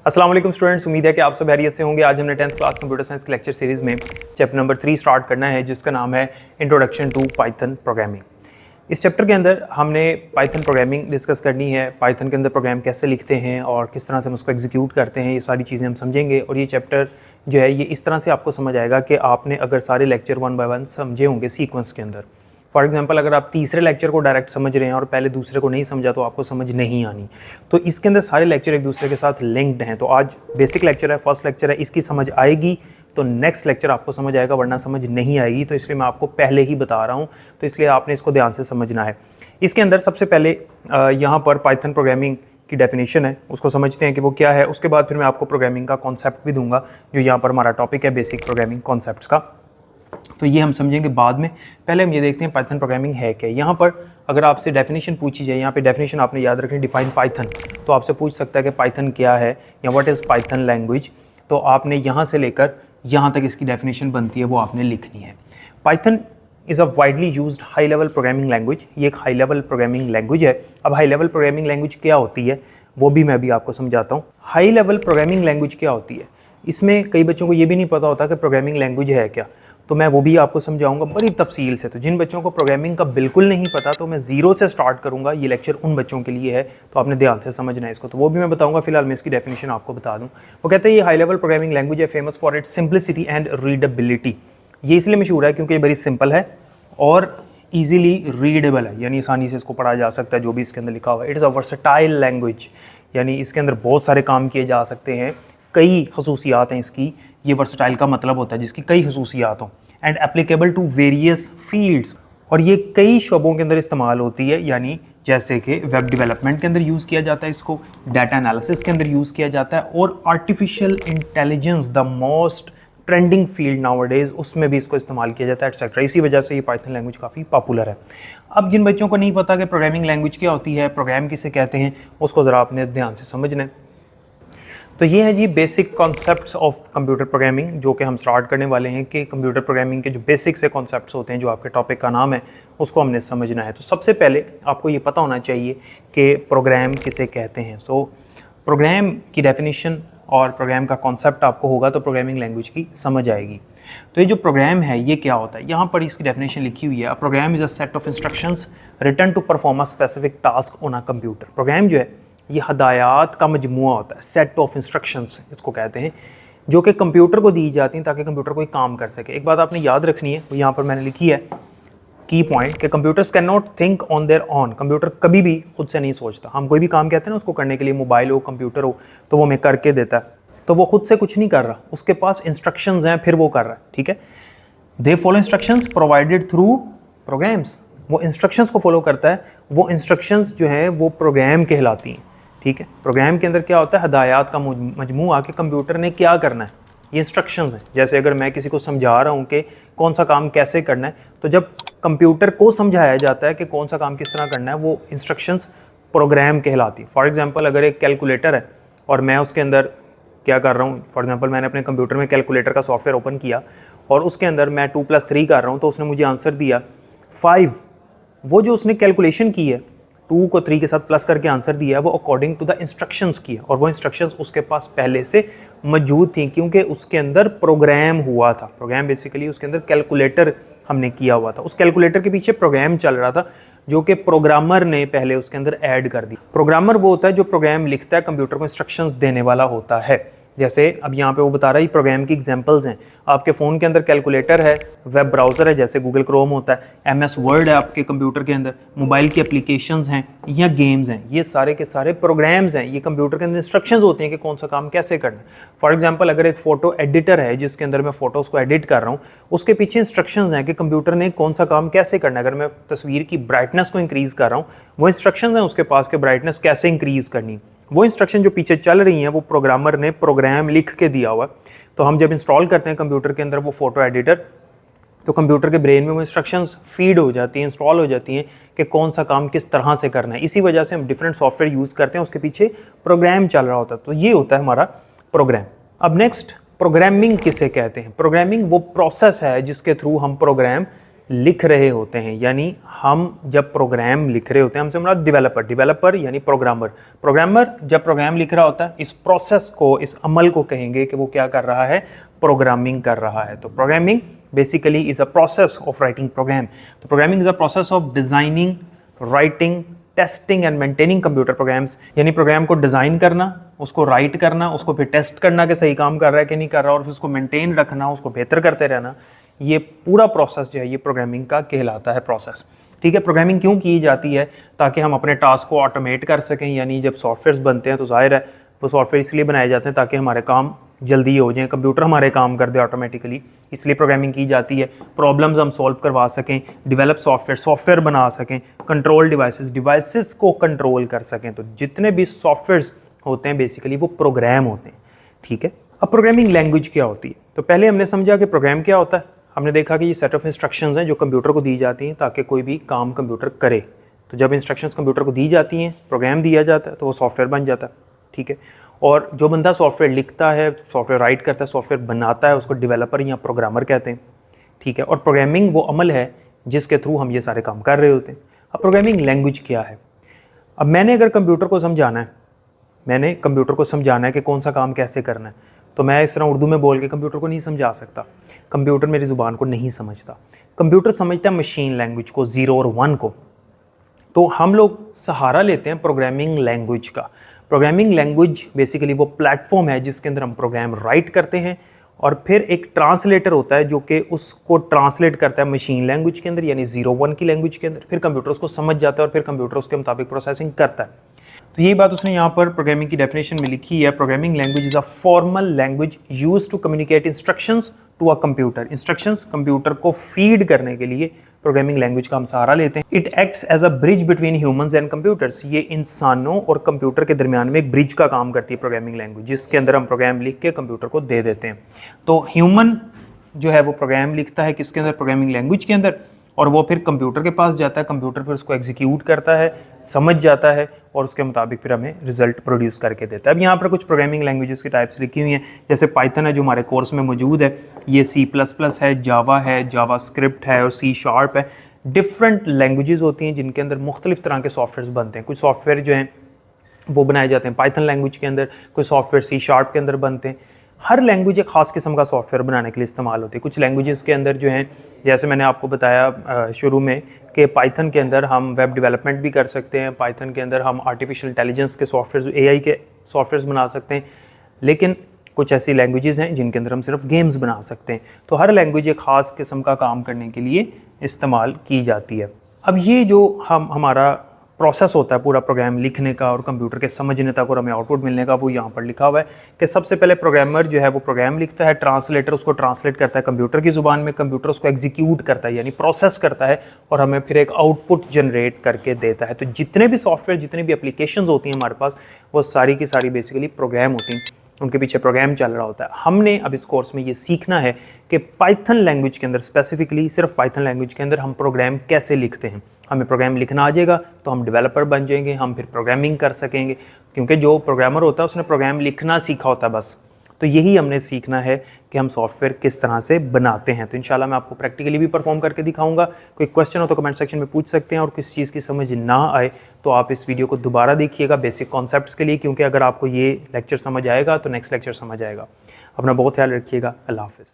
अस्सलाम वालेकुम स्टूडेंट्स, उम्मीद है कि आप सब खैरियत से होंगे। आज हमने 10th क्लास कंप्यूटर साइंस की लेक्चर सीरीज़ में चैप्टर नंबर 3 स्टार्ट करना है, जिसका नाम है इंट्रोडक्शन टू पाइथन प्रोग्रामिंग। इस चैप्टर के अंदर हमने पाइथन प्रोग्रामिंग डिस्कस करनी है, पाइथन के अंदर प्रोग्राम कैसे लिखते हैं और किस तरह से हम उसको एग्जीक्यूट करते हैं, ये सारी चीज़ें हम समझेंगे। और ये चैप्टर जो है ये इस तरह से आपको समझ आएगा कि आपने अगर सारे लेक्चर 1 बाय 1 समझे होंगे सीक्वेंस के अंदर। फॉर एग्जांपल अगर आप तीसरे लेक्चर को डायरेक्ट समझ रहे हैं और पहले दूसरे को नहीं समझा तो आपको समझ नहीं आनी। तो इसके अंदर सारे लेक्चर एक दूसरे के साथ लिंक्ड हैं। तो आज बेसिक लेक्चर है, फर्स्ट लेक्चर है, इसकी समझ आएगी तो नेक्स्ट लेक्चर आपको समझ आएगा, वरना समझ नहीं आएगी। तो इसलिए मैं आपको पहले ही बता रहा हूँ, तो इसलिए आपने इसको ध्यान से समझना है। इसके अंदर सबसे पहले यहाँ पर पाइथन प्रोग्रामिंग की डेफिनेशन है, उसको समझते हैं कि वो क्या है। उसके बाद फिर मैं आपको प्रोग्रामिंग का कॉन्सेप्ट भी दूंगा, जो यहाँ पर हमारा टॉपिक है बेसिक प्रोग्रामिंग कॉन्सेप्ट्स का। तो ये हम समझेंगे बाद में। पहले हम ये देखते हैं पाइथन प्रोग्रामिंग है क्या। यहाँ पर अगर आपसे डेफिनेशन पूछी जाए, यहाँ पे डेफिनेशन आपने याद रखनी, डिफाइन पाइथन। तो आपसे पूछ सकता है कि पाइथन क्या है या व्हाट इज़ पाइथन लैंग्वेज। तो आपने यहाँ से लेकर यहाँ तक इसकी डेफिनेशन बनती है वो आपने लिखनी है। Python is a widely used high level programming language. ये एक हाई लेवल प्रोग्रामिंग लैंग्वेज है। अब हाई लेवल प्रोग्रामिंग लैंग्वेज क्या होती है वो भी मैं अभी आपको समझाता हूँ। हाई लेवल प्रोग्रामिंग लैंग्वेज क्या होती है, इसमें कई बच्चों को ये भी नहीं पता होता कि प्रोग्रामिंग लैंग्वेज है क्या। तो मैं वो भी आपको समझाऊंगा बड़ी तफसील से। तो जिन बच्चों को प्रोग्रामिंग का बिल्कुल नहीं पता, तो मैं ज़ीरो से स्टार्ट करूंगा। ये लेक्चर उन बच्चों के लिए है, तो आपने ध्यान से समझना है इसको। तो वो भी मैं बताऊंगा, फिलहाल मैं इसकी डेफिनेशन आपको बता दूं। वो कहते हैं ये हाई लेवल प्रोग्रामिंग लैंग्वेज है, famous for its simplicity and readability. ये इसलिए मशहूर है क्योंकि ये बड़ी सिंपल है और ईजिली रीडेबल है, यानी आसानी से इसको पढ़ा जा सकता है जो भी इसके अंदर लिखा हुआ है। It is a versatile language, यानी इसके अंदर बहुत सारे काम किए जा सकते हैं। कई खसूसियात हैं इसकी। ये वर्सेटाइल का मतलब होता है जिसकी कई खसूसियात हों। And applicable to various fields, और ये कई शोबों के अंदर इस्तेमाल होती है, यानी जैसे कि वेब डेवलपमेंट के अंदर यूज़ किया जाता है इसको, डाटा एनालिसिस के अंदर यूज़ किया जाता है, और artificial intelligence the most trending field nowadays, उसमें भी इसको इस्तेमाल किया जाता है एटसेट्रा। इसी वजह से ये पाइथन लैंग्वेज काफ़ी पॉपुलर है। अब जिन बच्चों को नहीं पता कि प्रोग्रामिंग लैंग्वेज क्या होती है, प्रोग्राम किसे कहते हैं, उसको ज़रा आपने ध्यान से समझना है। तो ये है जी basic concepts of computer programming, जो कि हम स्टार्ट करने वाले हैं कि कंप्यूटर प्रोग्रामिंग के जो बेसिक से कॉन्सेप्ट्स होते हैं, जो आपके टॉपिक का नाम है, उसको हमने समझना है। तो सबसे पहले आपको ये पता होना चाहिए कि प्रोग्राम किसे कहते हैं। सो प्रोग्राम की डेफिनेशन और प्रोग्राम का कॉन्सेप्ट आपको होगा तो प्रोग्रामिंग लैंग्वेज की समझ आएगी। तो ये जो प्रोग्राम है ये क्या होता है, यहाँ पर इसकी डेफिनेशन लिखी हुई है। Program is a set of instructions written to perform a specific task on a computer. Program जो है ये हदायत का मजमुआ होता है, सेट ऑफ इंस्ट्रक्शंस इसको कहते हैं, जो कि कंप्यूटर को दी जाती हैं ताकि कंप्यूटर कोई काम कर सके। एक बात आपने याद रखनी है, वो यहाँ पर मैंने लिखी है की पॉइंट, कि computers can not think on their on. Computer कभी भी खुद से नहीं सोचता। हम कोई भी काम कहते हैं ना उसको करने के लिए, मोबाइल हो, कंप्यूटर हो, तो वो हमें करके देता है, तो वो खुद से कुछ नहीं कर रहा, उसके पास इंस्ट्रक्शंस हैं, फिर वो कर रहा है। ठीक है, they follow instructions provided through programs. वो इंस्ट्रक्शंस को फॉलो करता है, वो इंस्ट्रक्शंस जो हैं वो प्रोग्राम कहलाती हैं। ठीक है, प्रोग्राम के अंदर क्या होता है, हदायत का मजमूआ कि कंप्यूटर ने क्या करना है, ये इंस्ट्रक्शंस हैं। जैसे अगर मैं किसी को समझा रहा हूँ कि कौन सा काम कैसे करना है, तो जब कंप्यूटर को समझाया जाता है कि कौन सा काम किस तरह करना है, वो इंस्ट्रक्शंस प्रोग्राम कहलाती है। फॉर एग्जांपल अगर एक कैलकुलेटर है और मैं उसके अंदर क्या कर रहा हूँ, फॉर एग्जांपल मैंने अपने कंप्यूटर में कैलकुलेटर का सॉफ्टवेयर ओपन किया और उसके अंदर मैं 2+3 कर रहा हूँ, तो उसने मुझे आंसर दिया 5। वो जो उसने कैलकुलेशन की है, 2 को 3 के साथ प्लस करके आंसर दिया है, वो अकॉर्डिंग टू द इंस्ट्रक्शंस की है, और वो इंस्ट्रक्शंस उसके पास पहले से मौजूद थी क्योंकि उसके अंदर प्रोग्राम हुआ था। प्रोग्राम बेसिकली उसके अंदर कैलकुलेटर हमने किया हुआ था, उस कैलकुलेटर के पीछे प्रोग्राम चल रहा था जो कि प्रोग्रामर ने पहले उसके अंदर ऐड कर दी। प्रोग्रामर वो होता है जो प्रोग्राम लिखता है, कंप्यूटर को इंस्ट्रक्शंस देने वाला होता है। जैसे अब यहाँ पे वो बता रहा है प्रोग्राम की एग्जांपल्स हैं। आपके फ़ोन के अंदर कैलकुलेटर है, वेब ब्राउज़र है जैसे गूगल क्रोम होता है, MS वर्ड है आपके कंप्यूटर के अंदर, मोबाइल की एप्लीकेशंस हैं या गेम्स हैं, ये सारे के सारे प्रोग्राम्स हैं। ये कंप्यूटर के अंदर इंस्ट्रक्शंस होते हैं कि कौन सा काम कैसे करना है। फॉर एग्जांपल अगर एक फ़ोटो एडिटर है जिसके अंदर मैं फ़ोटोज़ को एडिट कर रहा हूँ, उसके पीछे इंस्ट्रक्शंस हैं कि कंप्यूटर ने कौन सा काम कैसे करना है। अगर मैं तस्वीर की ब्राइटनेस को इंक्रीज़ कर रहा हूँ, वो इंस्ट्रक्शंस हैं उसके पास कि ब्राइटनेस कैसे इंक्रीज़ करनी। वो इंस्ट्रक्शन जो पीछे चल रही हैं वो प्रोग्रामर ने प्रोग्राम लिख के दिया हुआ। तो हम जब इंस्टॉल करते हैं कंप्यूटर के अंदर वो फ़ोटो एडिटर, तो कंप्यूटर के ब्रेन में वो इंस्ट्रक्शंस फीड हो जाती हैं, इंस्टॉल हो जाती हैं कि कौन सा काम किस तरह से करना है। इसी वजह से हम डिफरेंट सॉफ्टवेयर यूज़ करते हैं, उसके पीछे प्रोग्राम चल रहा होता है। तो ये होता है हमारा प्रोग्राम। अब नेक्स्ट, प्रोग्रामिंग किसे कहते हैं। प्रोग्रामिंग वो प्रोसेस है जिसके थ्रू हम प्रोग्राम लिख रहे होते हैं, यानी हम जब प्रोग्राम लिख रहे होते हैं, हमसे मुराद डेवलपर यानी प्रोग्रामर जब प्रोग्राम लिख रहा होता है, इस प्रोसेस को, इस अमल को कहेंगे कि वो क्या कर रहा है, प्रोग्रामिंग कर रहा है। तो programming basically is a process of writing program. तो programming is a process of designing, writing, testing and maintaining computer programs, यानी प्रोग्राम को डिज़ाइन करना, उसको राइट करना, उसको फिर टेस्ट करना कि सही काम कर रहा है कि नहीं कर रहा, और फिर उसको मेंटेन रखना, उसको बेहतर करते रहना। ये पूरा प्रोसेस जो है ये प्रोग्रामिंग का कहलाता है प्रोसेस। ठीक है, प्रोग्रामिंग क्यों की जाती है? ताकि हम अपने टास्क को ऑटोमेट कर सकें, यानी जब सॉफ्टवेयर्स बनते हैं तो जाहिर है वो सॉफ्टवेयर इसलिए बनाए जाते हैं ताकि हमारे काम जल्दी हो जाए, कंप्यूटर हमारे काम कर दे ऑटोमेटिकली, इसलिए प्रोग्रामिंग की जाती है। प्रॉब्लम्स हम सॉल्व करवा सकें, डेवलप सॉफ्टवेयर बना सकें, कंट्रोल डिवाइसेस को कंट्रोल कर सकें। तो जितने भी सॉफ्टवेयर्स होते हैं बेसिकली वो प्रोग्राम होते हैं। ठीक है, अब प्रोग्रामिंग लैंग्वेज क्या होती है? तो पहले हमने समझा कि प्रोग्राम क्या होता है। हमने देखा कि ये सेट ऑफ इंस्ट्रक्शंस हैं जो कंप्यूटर को दी जाती हैं ताकि कोई भी काम कंप्यूटर करे। तो जब इंस्ट्रक्शंस कंप्यूटर को दी जाती हैं, प्रोग्राम दिया जाता है, तो वो सॉफ्टवेयर बन जाता है। ठीक है, और जो बंदा सॉफ्टवेयर लिखता है, सॉफ्टवेयर राइट करता है, सॉफ्टवेयर बनाता है, उसको डेवलपर या प्रोग्रामर कहते हैं। ठीक है, और प्रोग्रामिंग वो अमल है जिसके थ्रू हम ये सारे काम कर रहे होते हैं। अब प्रोग्रामिंग लैंग्वेज क्या है? अब मैंने अगर कंप्यूटर को समझाना है कि कौन सा काम कैसे करना है, तो मैं इस तरह उर्दू में बोल के कंप्यूटर को नहीं समझा सकता। कंप्यूटर मेरी ज़ुबान को नहीं समझता। कंप्यूटर समझता है मशीन लैंग्वेज को, 0 और 1 को। तो हम लोग सहारा लेते हैं प्रोग्रामिंग लैंग्वेज का। प्रोग्रामिंग लैंग्वेज बेसिकली वो प्लेटफॉर्म है जिसके अंदर हम प्रोग्राम राइट करते हैं, और फिर एक ट्रांसलेटर होता है जो कि उसको ट्रांसलेट करता है मशीन लैंग्वेज के अंदर, यानी 0-1 की लैंग्वेज के अंदर। फिर कंप्यूटर उसको समझ जाता है और फिर कंप्यूटर उसके मुताबिक प्रोसेसिंग करता है। तो यही बात उसने यहाँ पर प्रोग्रामिंग की डेफिनेशन में लिखी है। Programming language is a formal language used to communicate instructions to a computer. Instructions computer को फीड करने के लिए प्रोग्रामिंग लैंग्वेज का हम सहारा लेते हैं। It acts as a bridge between humans and computers. ये इंसानों और कंप्यूटर के दरमियान में एक ब्रिज का काम करती है प्रोग्रामिंग लैंग्वेज, जिसके अंदर हम प्रोग्राम लिख के कंप्यूटर को दे देते हैं। तो ह्यूमन जो है वो प्रोग्राम लिखता है किसके अंदर, प्रोग्रामिंग लैंग्वेज के अंदर, और वो फिर कंप्यूटर के पास जाता है। कंप्यूटर फिर उसको एग्जीक्यूट करता है, समझ जाता है, और उसके मुताबिक फिर हमें रिजल्ट प्रोड्यूस करके देता है। अब यहाँ पर कुछ प्रोग्रामिंग लैंग्वेजेस की टाइप्स लिखी हुई हैं, जैसे पाइथन है जो हमारे कोर्स में मौजूद है, ये C++ है, जावा है, जावा स्क्रिप्ट है, और C# है। डिफरेंट लैंग्वेजेस होती हैं जिनके अंदर मुख्तलिफ तरह के सॉफ्टवेयर बनते हैं। कुछ सॉफ्टवेयर जो हैं वो बनाए जाते हैं पाइथन लैंग्वेज के अंदर, कुछ सॉफ्टवेयर C# के अंदर बनते हैं। हर लैंग्वेज एक ख़ास किस्म का सॉफ्टवेयर बनाने के लिए इस्तेमाल होती है। कुछ लैंग्वेजेस के अंदर जो हैं, जैसे मैंने आपको बताया शुरू में कि पाइथन के अंदर हम वेब डेवलपमेंट भी कर सकते हैं, पाइथन के अंदर हम आर्टिफिशियल इंटेलिजेंस के सॉफ्टवेयर, AI के सॉफ्टवेयर्स बना सकते हैं। लेकिन कुछ ऐसी लैंग्वेजेस हैं जिनके अंदर हम सिर्फ गेम्स बना सकते हैं। तो हर लैंग्वेज एक ख़ास किस्म का काम करने के लिए इस्तेमाल की जाती है। अब ये जो हमारा प्रोसेस होता है पूरा प्रोग्राम लिखने का और कंप्यूटर के समझने तक और हमें आउटपुट मिलने का, वो यहाँ पर लिखा हुआ है कि सबसे पहले प्रोग्रामर जो है वो प्रोग्राम लिखता है, ट्रांसलेटर उसको ट्रांसलेट करता है कंप्यूटर की ज़ुबान में, कंप्यूटर उसको एग्जीक्यूट करता है यानी प्रोसेस करता है, और हमें फिर एक आउटपुट जनरेट करके देता है। तो जितने भी सॉफ्टवेयर, जितनी भी एप्लीकेशंस होती हैं हमारे पास, वो सारी की सारी बेसिकली प्रोग्राम होती हैं, उनके पीछे प्रोग्राम चल रहा होता है। हमने अब इस कोर्स में ये सीखना है कि पाइथन लैंग्वेज के अंदर, स्पेसिफिकली सिर्फ पाइथन लैंग्वेज के अंदर हम प्रोग्राम कैसे लिखते हैं। हमें प्रोग्राम लिखना आ जाएगा तो हम डेवलपर बन जाएंगे, हम फिर प्रोग्रामिंग कर सकेंगे, क्योंकि जो प्रोग्रामर होता है उसने प्रोग्राम लिखना सीखा होता है बस। तो यही हमने सीखना है कि हम सॉफ्टवेयर किस तरह से बनाते हैं। तो इंशाल्लाह मैं आपको प्रैक्टिकली भी परफॉर्म करके दिखाऊंगा। कोई क्वेश्चन हो तो कमेंट सेक्शन में पूछ सकते हैं, और किस चीज़ की समझ ना आए तो आप इस वीडियो को दोबारा देखिएगा बेसिक कॉन्सेप्ट्स के लिए, क्योंकि अगर आपको ये लेक्चर समझ आएगा तो नेक्स्ट लेक्चर समझ आएगा। अपना बहुत ख्याल रखिएगा। अल्लाह हाफ़िज़।